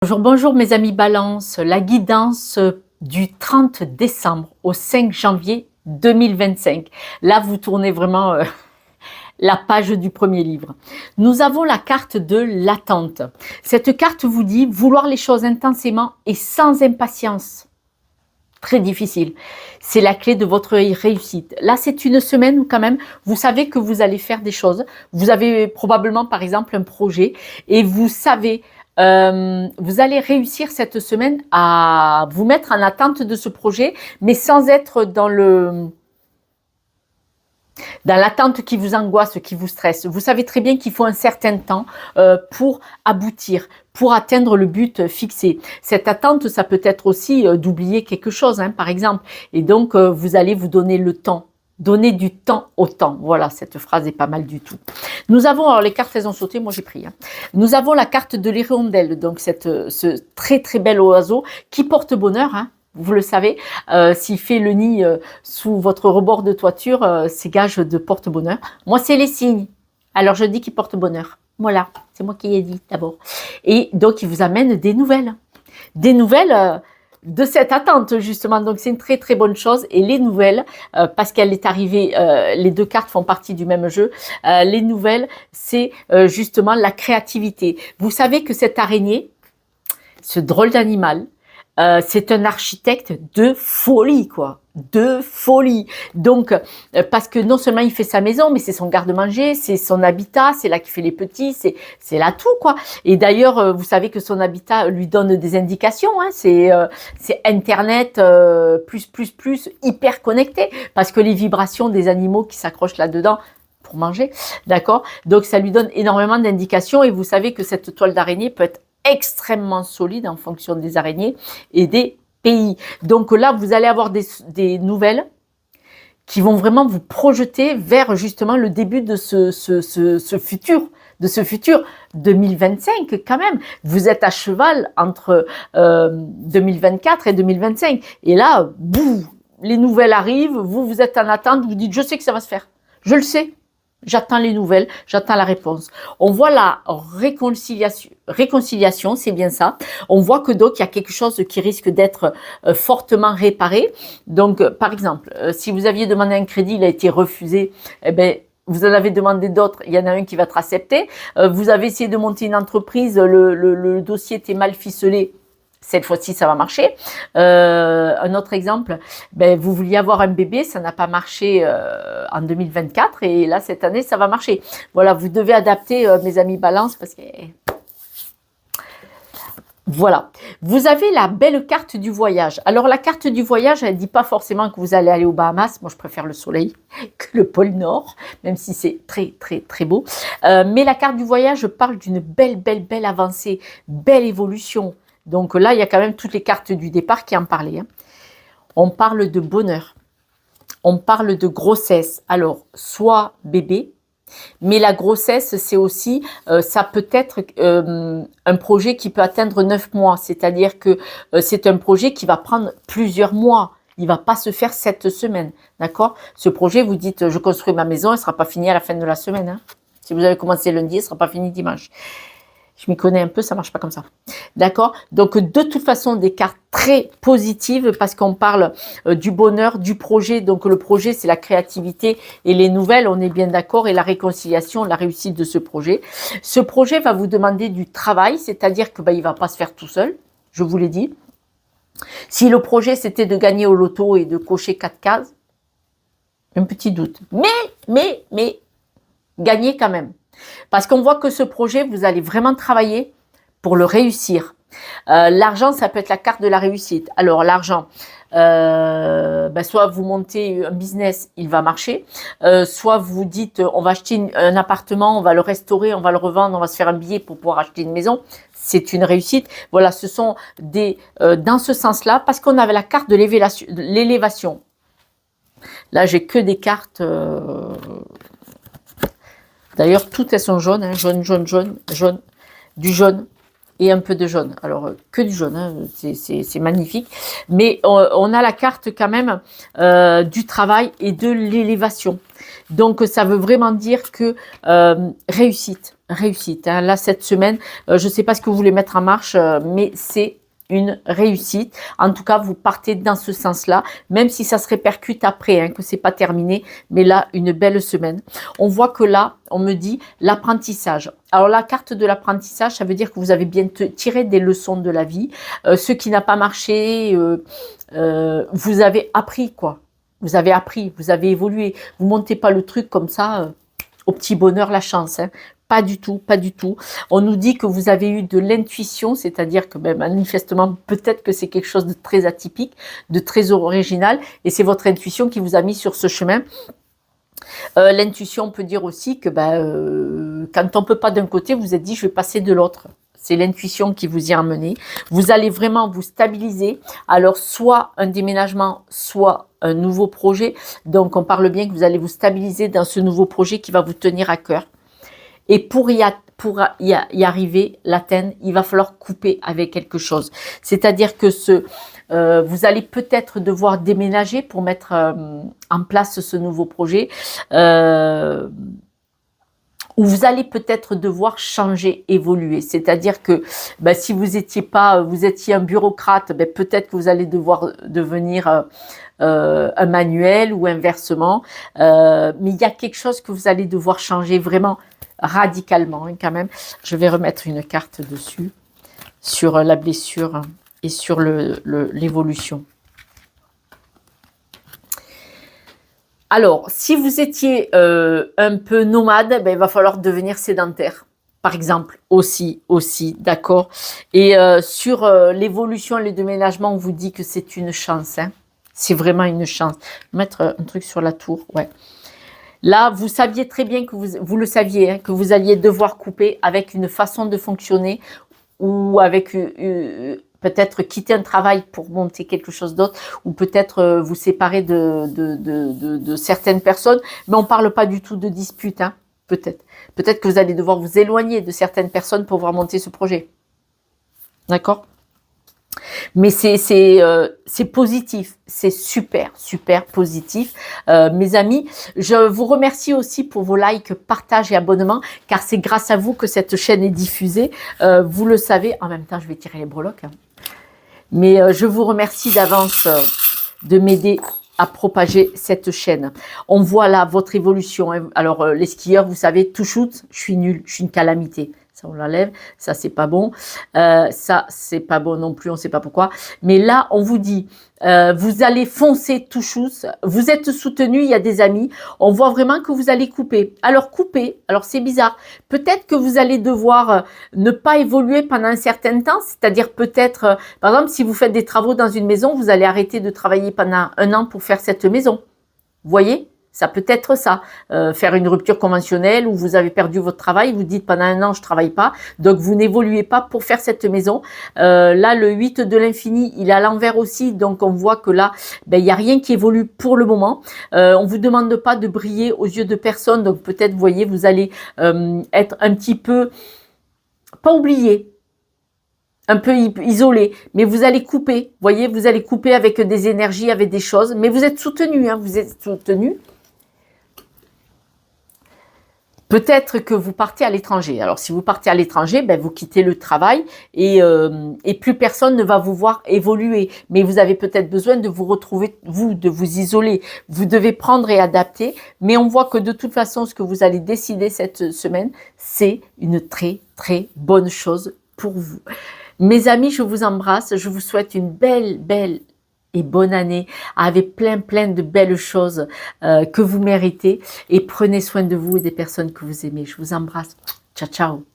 Bonjour, bonjour mes amis Balance, la guidance du 30 décembre au 5 janvier 2025. Là, vous tournez vraiment la page du premier livre. Nous avons la carte de l'attente. Cette carte vous dit vouloir les choses intensément et sans impatience. Très difficile. C'est la clé de votre réussite. Là, c'est une semaine où quand même, vous savez que vous allez faire des choses. Vous avez probablement, par exemple, un projet et vous savez, vous allez réussir cette semaine à vous mettre en attente de ce projet, mais sans être dans l'attente qui vous angoisse, qui vous stresse. Vous savez très bien qu'il faut un certain temps pour aboutir, pour atteindre le but fixé. Cette attente, ça peut être aussi d'oublier quelque chose, hein, par exemple. Et donc, vous allez vous donner le temps. Donner du temps au temps. Voilà, cette phrase est pas mal du tout. Nous avons, alors les cartes, elles ont sauté, moi j'ai pris. Hein. Nous avons la carte de l'hirondelle, donc ce très très bel oiseau qui porte bonheur, hein. Vous le savez, s'il fait le nid sous votre rebord de toiture, c'est gage de porte-bonheur. Moi, c'est les signes. Alors, je dis qu'il porte bonheur. Voilà, c'est moi qui ai dit d'abord. Et donc, il vous amène des nouvelles. Des nouvelles de cette attente, justement. Donc, c'est une très, très bonne chose. Et les nouvelles, parce qu'elle est arrivée, les deux cartes font partie du même jeu. Les nouvelles, c'est justement la créativité. Vous savez que cette araignée, ce drôle d'animal, c'est un architecte de folie, quoi. De folie. Donc, parce que non seulement il fait sa maison, mais c'est son garde-manger, c'est son habitat, c'est là qu'il fait les petits, c'est là tout, quoi. Et d'ailleurs, vous savez que son habitat lui donne des indications, hein, c'est Internet plus, hyper connecté, parce que les vibrations des animaux qui s'accrochent là-dedans, pour manger, d'accord? Donc, ça lui donne énormément d'indications, et vous savez que cette toile d'araignée peut être extrêmement solide en fonction des araignées et des pays. Donc là, vous allez avoir des nouvelles qui vont vraiment vous projeter vers justement le début de ce futur 2025 quand même. Vous êtes à cheval entre 2024 et 2025. Et là, boum, les nouvelles arrivent, vous êtes en attente, vous dites, je sais que ça va se faire. Je le sais. J'attends les nouvelles, j'attends la réponse. On voit la réconciliation, c'est bien ça. On voit que donc il y a quelque chose qui risque d'être fortement réparé. Donc, par exemple, si vous aviez demandé un crédit, il a été refusé, eh ben, vous en avez demandé d'autres, il y en a un qui va être accepté. Vous avez essayé de monter une entreprise, le dossier était mal ficelé. Cette fois-ci, ça va marcher. Un autre exemple, ben, vous vouliez avoir un bébé, ça n'a pas marché en 2024 et là, cette année, ça va marcher. Voilà, vous devez adapter, mes amis Balance, parce que... Voilà. Vous avez la belle carte du voyage. Alors, la carte du voyage, elle ne dit pas forcément que vous allez aller aux Bahamas. Moi, je préfère le soleil que le pôle Nord, même si c'est très, très, très beau. Mais la carte du voyage parle d'une belle avancée, belle évolution. Donc là, il y a quand même toutes les cartes du départ qui en parlaient. Hein. On parle de bonheur. On parle de grossesse. Alors, soit bébé, mais la grossesse, c'est aussi, ça peut être un projet qui peut atteindre 9 mois. C'est-à-dire que c'est un projet qui va prendre plusieurs mois. Il ne va pas se faire cette semaine. D'accord? Ce projet, vous dites, je construis ma maison, elle ne sera pas finie à la fin de la semaine. Hein. Si vous avez commencé lundi, elle ne sera pas finie dimanche. Je m'y connais un peu, ça marche pas comme ça. D'accord? Donc, de toute façon, des cartes très positives parce qu'on parle du bonheur, du projet. Donc, le projet, c'est la créativité et les nouvelles, on est bien d'accord, et la réconciliation, la réussite de ce projet. Ce projet va vous demander du travail, c'est-à-dire que il va pas se faire tout seul, je vous l'ai dit. Si le projet, c'était de gagner au loto et de cocher 4 cases, un petit doute. Mais, gagner quand même. Parce qu'on voit que ce projet, vous allez vraiment travailler pour le réussir. L'argent, ça peut être la carte de la réussite. Alors, l'argent, soit vous montez un business, il va marcher. Soit vous dites, on va acheter un appartement, on va le restaurer, on va le revendre, on va se faire un billet pour pouvoir acheter une maison. C'est une réussite. Voilà, ce sont des... dans ce sens-là, parce qu'on avait la carte de l'élévation. Là, j'ai que des cartes... D'ailleurs, toutes elles sont jaunes, hein, jaune, du jaune. et un peu de jaune. Alors, que du jaune, hein, c'est magnifique. Mais on a la carte quand même du travail et de l'élévation. Donc, ça veut vraiment dire que réussite, réussite. Hein. Là, cette semaine, je ne sais pas ce que vous voulez mettre en marche, mais c'est une réussite. En tout cas, vous partez dans ce sens-là, même si ça se répercute après, hein, que c'est pas terminé. Mais là, une belle semaine. On voit que là, on me dit l'apprentissage. Alors, la carte de l'apprentissage, ça veut dire que vous avez bien tiré des leçons de la vie. Ce qui n'a pas marché, vous avez appris, quoi. Vous avez appris, vous avez évolué. Vous montez pas le truc comme ça, au petit bonheur, la chance. Hein. Pas du tout, pas du tout. On nous dit que vous avez eu de l'intuition, c'est-à-dire que manifestement, peut-être que c'est quelque chose de très atypique, de très original, et c'est votre intuition qui vous a mis sur ce chemin. L'intuition, on peut dire aussi que quand on ne peut pas d'un côté, vous vous êtes dit, je vais passer de l'autre. C'est l'intuition qui vous y a emmené. Vous allez vraiment vous stabiliser. Alors, soit un déménagement, soit un nouveau projet. Donc, on parle bien que vous allez vous stabiliser dans ce nouveau projet qui va vous tenir à cœur. Et pour y arriver, l'atteindre, il va falloir couper avec quelque chose. C'est-à-dire que vous allez peut-être devoir déménager pour mettre en place ce nouveau projet. Ou vous allez peut-être devoir changer, évoluer. C'est-à-dire que si vous étiez un bureaucrate, peut-être que vous allez devoir devenir un manuel ou inversement. Mais il y a quelque chose que vous allez devoir changer vraiment radicalement quand même. Je vais remettre une carte dessus sur la blessure et sur l'évolution. Alors, si vous étiez un peu nomade, il va falloir devenir sédentaire, par exemple, aussi, d'accord. Et sur l'évolution et le déménagement, on vous dit que c'est une chance, hein. C'est vraiment une chance. Mettre un truc sur la tour, ouais. Là, vous saviez très bien que vous le saviez, hein, que vous alliez devoir couper avec une façon de fonctionner ou avec peut-être quitter un travail pour monter quelque chose d'autre ou peut-être vous séparer de certaines personnes. Mais on ne parle pas du tout de dispute, hein, peut-être. Peut-être que vous allez devoir vous éloigner de certaines personnes pour pouvoir monter ce projet. D'accord ? Mais c'est positif, c'est super, super positif. Mes amis, je vous remercie aussi pour vos likes, partages et abonnements, car c'est grâce à vous que cette chaîne est diffusée. Vous le savez, en même temps, je vais tirer les breloques. Hein. Mais je vous remercie d'avance de m'aider à propager cette chaîne. On voit là votre évolution. Hein. Alors, les skieurs, vous savez, tout shoot, je suis nulle, je suis une calamité. Ça, on l'enlève. Ça, c'est pas bon. Ça, c'est pas bon non plus. On sait pas pourquoi. Mais là, on vous dit, vous allez foncer tout chousse. Vous êtes soutenu. Il y a des amis. On voit vraiment que vous allez couper. Alors, couper. Alors, c'est bizarre. Peut-être que vous allez devoir ne pas évoluer pendant un certain temps. C'est-à-dire peut-être, par exemple, si vous faites des travaux dans une maison, vous allez arrêter de travailler pendant 1 an pour faire cette maison. Vous voyez ? Ça peut être ça, faire une rupture conventionnelle où vous avez perdu votre travail, vous dites pendant 1 an je travaille pas, donc vous n'évoluez pas pour faire cette maison. Là le 8 de l'infini, il est à l'envers aussi, donc on voit que là, il n'y a rien qui évolue pour le moment. On vous demande pas de briller aux yeux de personne, donc peut-être, vous voyez, vous allez être un petit peu, pas oublié, un peu isolé, mais vous allez couper, voyez, vous allez couper avec des énergies, avec des choses, mais vous êtes soutenu, hein, vous êtes soutenu. Peut-être que vous partez à l'étranger. Alors, si vous partez à l'étranger, vous quittez le travail et plus personne ne va vous voir évoluer. Mais vous avez peut-être besoin de vous retrouver, de vous isoler. Vous devez prendre et adapter. Mais on voit que de toute façon, ce que vous allez décider cette semaine, c'est une très, très bonne chose pour vous. Mes amis, je vous embrasse. Je vous souhaite une belle et bonne année avec plein de belles choses que vous méritez et prenez soin de vous et des personnes que vous aimez. Je vous embrasse. Ciao, ciao.